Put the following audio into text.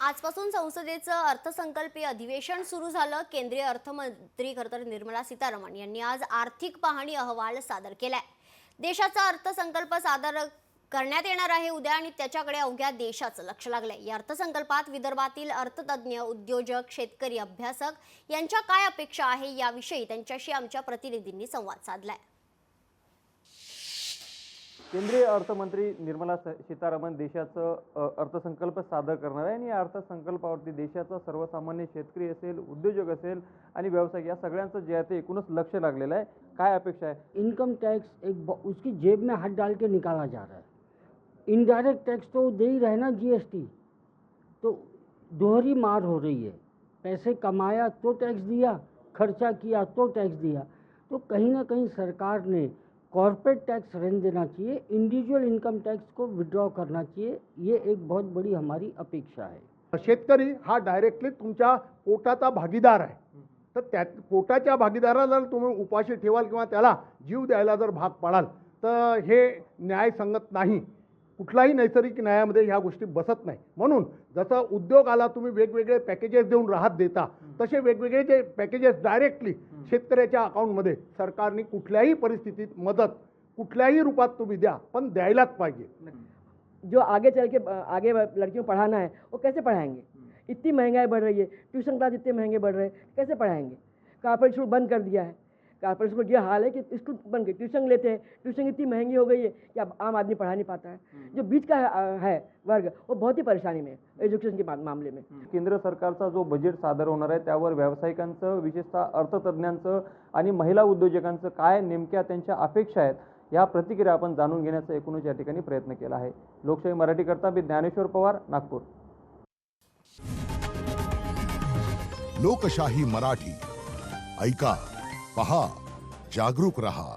आजपासून संसदेचं अर्थसंकल्पीय अधिवेशन सुरू झालं। केंद्रीय अर्थमंत्री निर्मला सीतारामन यांनी आज आर्थिक पाहणी अहवाल सादर केलाय। देशाचा अर्थसंकल्प सादर करण्यात येणार आहे उद्या आणि त्याच्याकडे अवघ्या देशाचं लक्ष लागलंय। या अर्थसंकल्पात विदर्भातील अर्थतज्ञ, उद्योजक, शेतकरी, अभ्यासक यांच्या काय अपेक्षा आहे याविषयी त्यांच्याशी आमच्या प्रतिनिधींनी संवाद साधलाय। केंद्रीय अर्थमंत्री निर्मला सीतारामन देशाचं अर्थसंकल्प सादर करणार आहे आणि या अर्थसंकल्पावरती देशाचा सर्वसामान्य शेतकरी असेल, उद्योजक असेल आणि व्यावसायिक या सगळ्यांचं जे आहे ते एकूणच लक्ष लागलेलं आहे। काय अपेक्षा आहे? इनकम टैक्स एक उसकी जेब में हाथ डाल के निकाला जा रहा है। इनडायरेक्ट टैक्स तो दे ही रहे ना, जीएसटी तो दोहरी मार हो रही है। पैसे कमाया तो टैक्स दिया, खर्चा किया तो टैक्स दिया। तो कहीं ना कहीं सरकार ने कॉर्पोरेट टैक्स रहने देना चाहिए, इंडिविजुअल इनकम टैक्स को विड्रॉ करना चाहिए। ये एक बहुत बड़ी हमारी अपेक्षा है। शेतकरी हा डायरेक्टली तुमच्या पोटाचा भागीदार आहे, तर त्या पोटाच्या भागीदाराला जर तुम्ही उपाशी ठेवाल किंवा त्याला जीव द्यायला जर भाग पाडाल तर हे न्यायसंगत नाही। कुठलाही नैसर्गिक न्यायामध्ये ह्या गोष्टी बसत नाही। म्हणून जसं उद्योगाला तुम्ही वेगवेगळे पॅकेजेस देऊन राहत देता, तसे वेगवेगळे जे पॅकेजेस डायरेक्टली शेतकऱ्याच्या अकाउंटमध्ये सरकारने कुठल्याही परिस्थितीत मदत कुठल्याही रूपात तुम्ही द्या, पण द्यायलाच पाहिजे। जो आगे चल के आगे लड़कियों को पढ़ाना है वो कैसे पढ़ाएंगे? इतनी महंगाई बढ़ रही है, ट्यूशन क्लास इतने महंगे बढ़ रहे हैं, कैसे पढ़ाएंगे? कॉर्पोरेट स्कूल बंद कर दिया है। कॉर्पोरेट स्कूल ये हाल है कि स्कूल बंद गए, ट्यूशन लेते हैं, ट्यूशन इतनी महंगी हो गई है कि अब आम आदमी पढ़ा नहीं पाता है। जो बीच का है वर्ग वो बहुत ही परेशानी में है एजुकेशन के मामले में। केंद्र सरकारचा जो बजेट सादर होणार आहे त्यावर व्यावसायिकांचं, विशेषतः अर्थतज्ञांचं आणि महिला उद्योजकांचं काय नेमक्या त्यांच्या अपेक्षा आहेत या प्रतिक्रिया आपण जाणून घेण्याचा एकूणच या ठिकाणी प्रयत्न केला आहे। लोकशाही मराठीकरता मी ज्ञानेश्वर पवार, नागपूर। लोकशाही मराठी ऐका, पहा, जागरूक रहा।